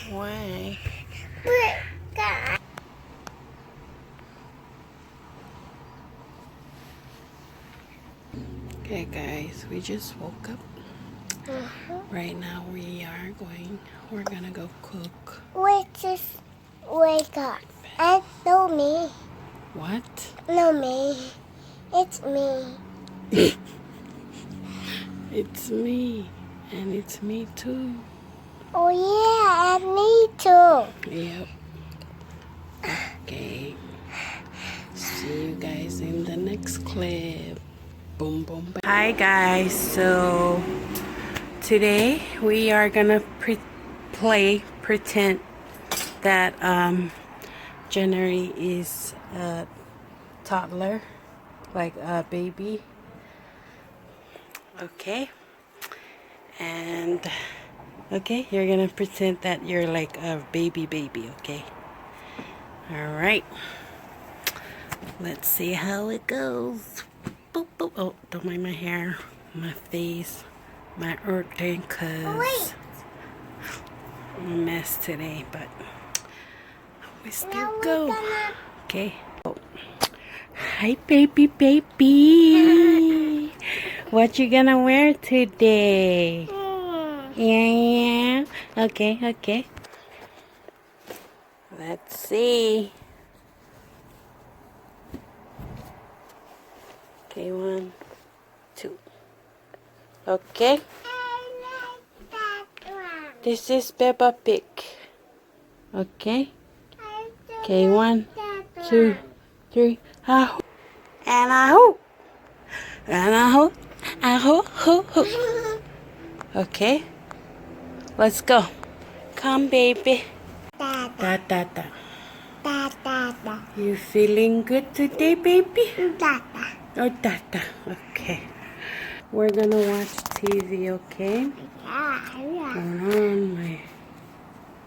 Why? Okay guys, we just woke up. Right now we're gonna go cook. We just wake up. And no me. What? No me. It's me. It's me. And it's me too. Oh yeah, and me too. Yep. Okay. See you guys in the next clip. Boom boom. Bye. Hi guys. So today we are gonna pretend that JeNi is a toddler, like a baby. Okay. And okay, you're gonna pretend that you're like a baby, okay? All right. Let's see how it goes. Boop, boop. Oh, don't mind my hair, my face, my earthing, cause I'm a mess today, but we still go. Okay. Oh. Hi, baby. What you gonna wear today? Yeah. Okay. Let's see. Okay, 1, 2. Okay. This is Peppa Pig. Okay. Okay, 1, 2, 3. Ahoo. And ahoo. And ahoo. Ahoo. Hoo. Okay. Let's go. Come, baby. Da. You feeling good today, baby? Oh, da. Okay. We're gonna watch TV, okay? Hold on, my.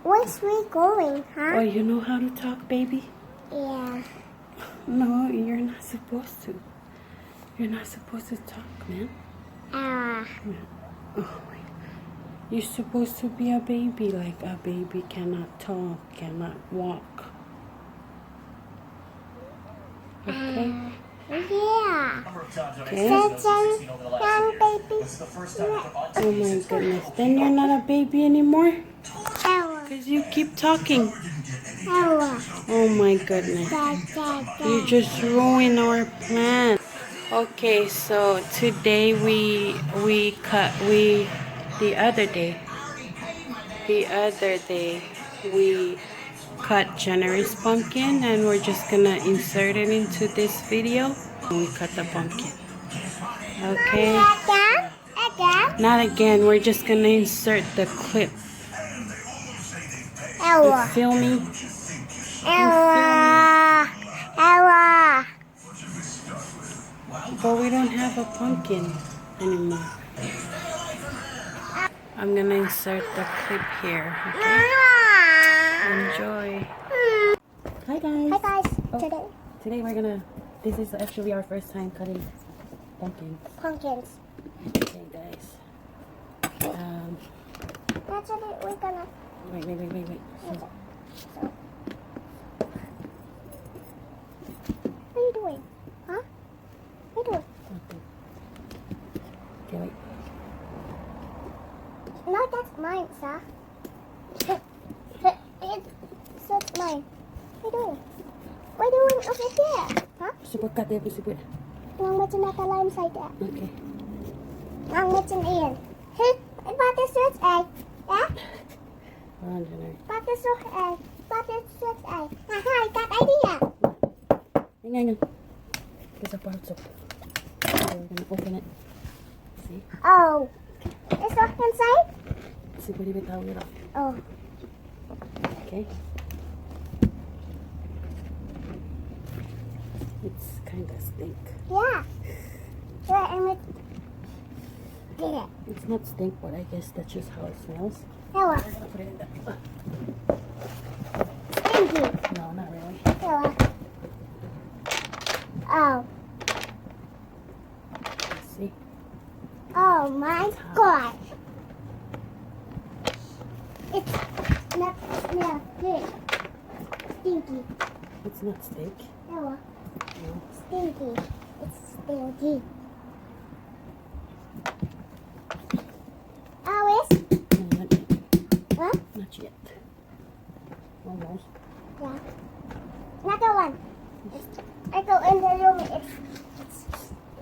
Where's we going, huh? Oh, you know how to talk, baby? Yeah. No, you're not supposed to. You're not supposed to talk, man. Oh, wait. You're supposed to be a baby, like a baby cannot talk, cannot walk. Okay? Yeah. Okay? Young baby. Oh my goodness. Then you're not a baby anymore? Ella. Because you keep talking. Ella. Oh my goodness. You just ruined our plan. Okay, so today the other day we cut JeNi's pumpkin, and we're just gonna insert it into this video. And we cut the pumpkin. Okay. Again? Not again. We're just gonna insert the clip. Ella. You feel me? Ella. But we don't have a pumpkin anymore. I'm gonna insert the clip here. Okay. Enjoy. Hi guys. Hi guys. Oh, today we're gonna. This is actually our first time cutting pumpkins. Pumpkins. Okay, guys. That's what we're gonna. Wait. So, what are you doing? Huh? What are you doing? okay, wait. No, that's mine, sir. That's mine. What are you doing? What are you doing over there? Huh? Support cut there, support. Ngang mochen nakalim side there. Okay. Ngang mochen in. Hey, what is this egg? Yeah? Hold on, JeNi. What is this egg? What is this egg? I got idea. Hang on. There's a bar of soap. Okay, we're gonna open it. See? Oh. Is it inside? See, pwede bitaw it off. Oh. Okay. It's kind of stink. Yeah. Right, and it did it. It's not stink, but I guess that's just how it smells. Ella. We're gonna put it in the. Stinky. No, not really. Ella. Oh. Let's see. Oh my God. It's not that smell good. Stinky. It's not steak. No, No. stinky. It's stinky. Always? No, not yet. What? Not yet. Almost. Yeah. Another one. I go in the room. It's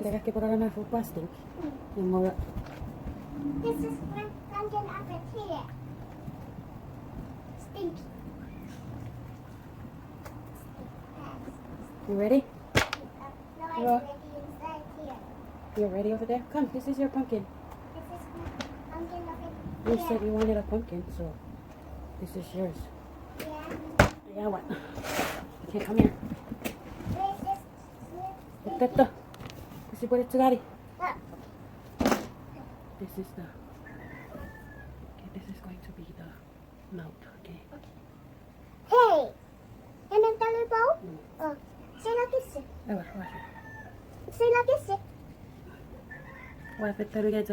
Kaya kaya para na for plastic. Yung mga this is pumpkin up it here. Stinky. You ready? No, I Yeah. ready inside here. You're ready over there? Come, this is your pumpkin. This is pumpkin up it You here. said you wanted a pumpkin, so this is yours. Yeah. Yeah, what? Okay, come here. This is Ito. Kasi pwede tsugari. Ah. This is the... Okay, this is going to be the mouth, okay? Hey! Can I tell you about? Mm. Oh, say like this. Ay, watch it. Say like this. What if it again,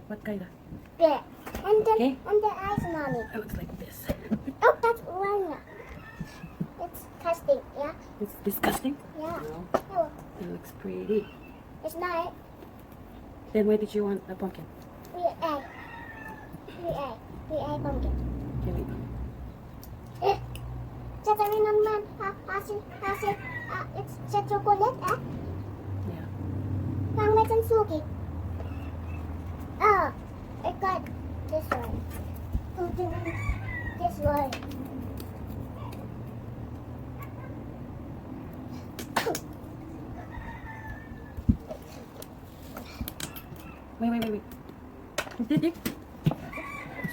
what kind of? There. And then Okay. and the eyes, mommy. It looks like this. Oh, that's wrong. It's disgusting. Yeah. It's disgusting. Yeah. No, No, it looks pretty. it's not. Then why did you want a pumpkin? We ate. We ate pumpkin. Okay, wait. Sasabi naman, it's sa chocolate, Yeah. Pang may suki. Oh, I got this one. This one. Wait. Titik.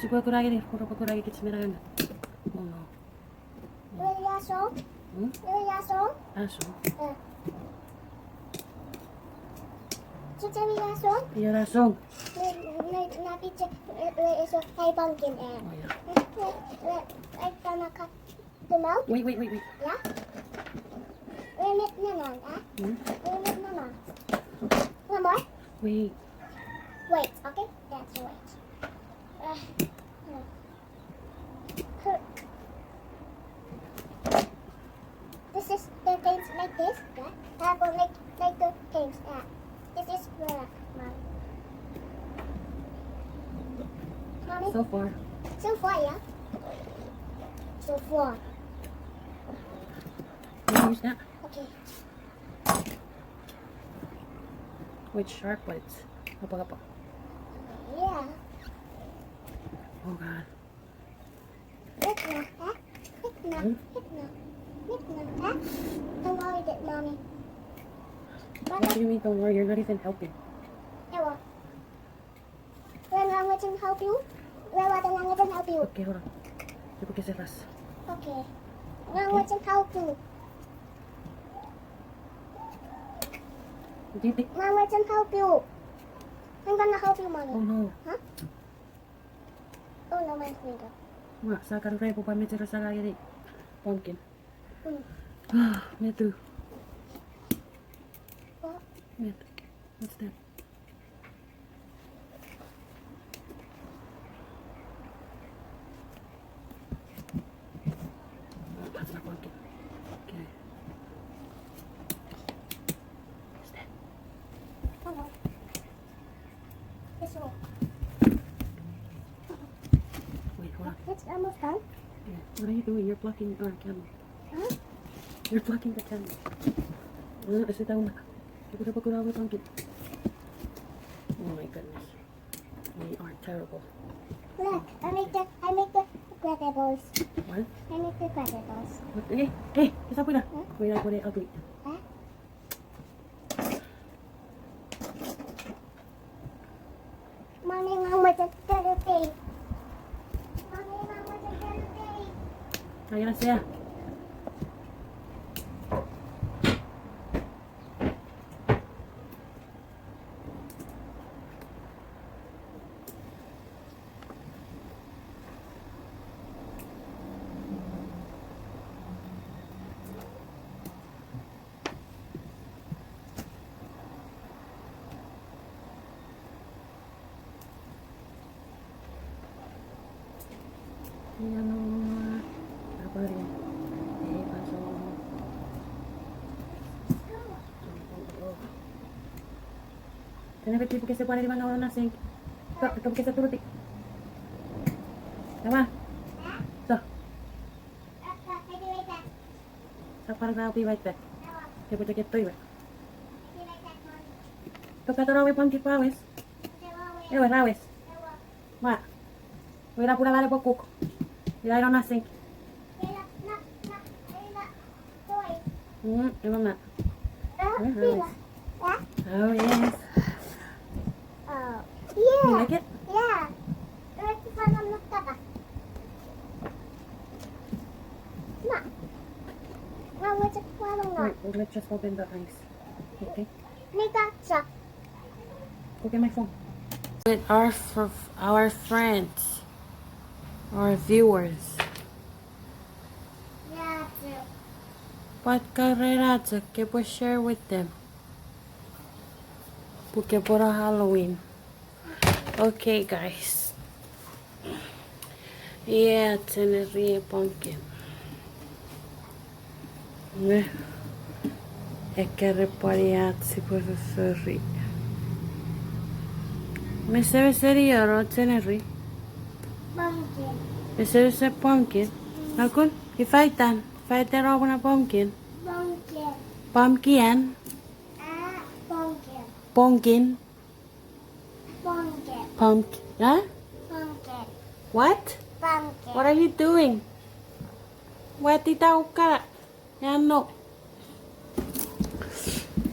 Siguro kuragi din. Puro kuragi kits meron. Oh no. Will you song? Hmm? Will you song? Aso. Sasabi will song? Iya rasong. Na picture is a pumpkin and. Oh yeah. I gonna cut the mouth. Wait. Yeah? Wait naman, Hmm? Wait naman. One more? Wait. Wait, okay? That's wait. This is the things like this, yeah? I go like the things, yeah. This is black, Mom. Mommy? So far. So far, yeah? So far. Can you use that? Okay. With sharp, but it's apa. Yeah. Oh god. Look now, huh? Look now, look now. Look now, huh? Don't worry that, Mommy. What do you mean don't worry? You're not even helping. Ewa. When I'm going to help you? When I'm going to help you? Okay, hold on. Yo porque cerras. Okay. When I'm going to help you? Titik. When I'm going to help you? I'm gonna help you, Mommy. Oh no. Huh? Oh no, my finger. Nga, sa karuray po pa medyo sa kaya di. Pumpkin. Mm. Ah, meto. What? Meto. What's that? Oh, that's not pumpkin. Okay. What's that? Oh no. This one. Wait, hold on. It's almost done. Yeah. What are you doing? You're blocking our camera. Huh? You're blocking the camera. Kasi tayo na. Hindi ko na pumpkin. Oh my goodness. We are terrible. Look, I make the crackables. What? I make the crackables. What? Hey, kosapw na. Huh? Wait, I put it ugly. Huh? Mommy, Mama, just got a bake. Mommy, Mama, just got a bake. Kaya na siya. Ayan o. Kaya fiti po Kese po di mga na sink. Ito po Kese turuti. Tama. So. Sa parang na pi white. Kaya po jacket toy. Ito ka tarawi pang kipawes. Ewa rawes. Ma. Wala pula vale po cook. Dila no na sink. Emang na. Oh yes. Yeah. You like it? Yeah. Let's find a look at that. Now what's it called? Wait, let's just open the eyes. Okay. Make that shop. Look at my phone. With our friends, our viewers. Yeah, too. What carrerazo que puedes share with them? Porque por Halloween. Okay, guys. Yeah, it's in a real pumpkin. E che repariazzi per fori. Me se serio ro teneri. Pumpkin. Me se pumpkin. Nakun, ifaitan. Faitan ro na pumpkin. Pumpkin. Pumpkin. Pumpkin. Pumpkin. Pumpkin. Pumpkin. Huh? Pumpkin. What? Pumpkin. What are you doing? What itaw ka? Yan no.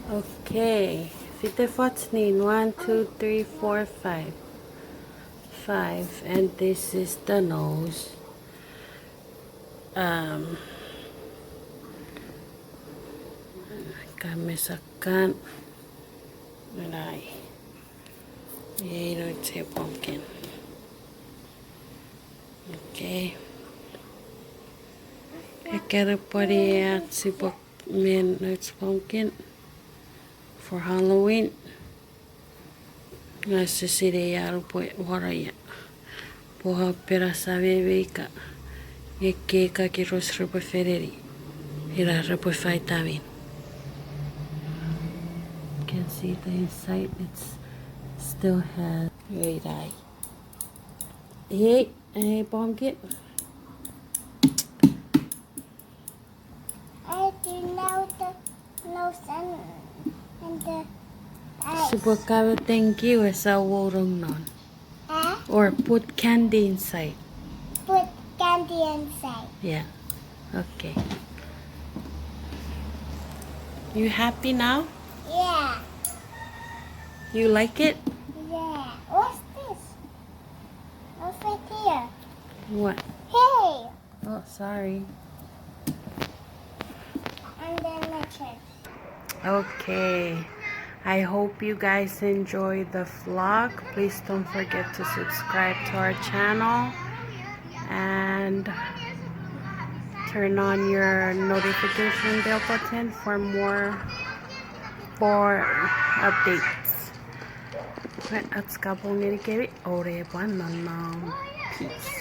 Okay. Fite fotsnin. 1, 2, 3, 4, 5. 5. And this is the nose. Kamisakan. Malay. You know, it's a pumpkin. Okay. I gotta put it it's pumpkin for Halloween. Necessity yaro po waraya. Poha pera sabe veka. Eke ka kiros repo fereri. Ira repo vitamin. You can see the inside. It's still has. Wait, hey, pumpkin. I do know the nose and the eyes. Subukawa thank you sa worong non. Or put candy inside. Put candy inside. Yeah. Okay. You happy now? Yeah. You like it? Yeah. What's this? What's right here? What? Hey! Oh, sorry. And then the church. Okay. I hope you guys enjoy the vlog. Please don't forget to subscribe to our channel and turn on your notification bell button for more updates. At skapong ngeni ore banana. Peace.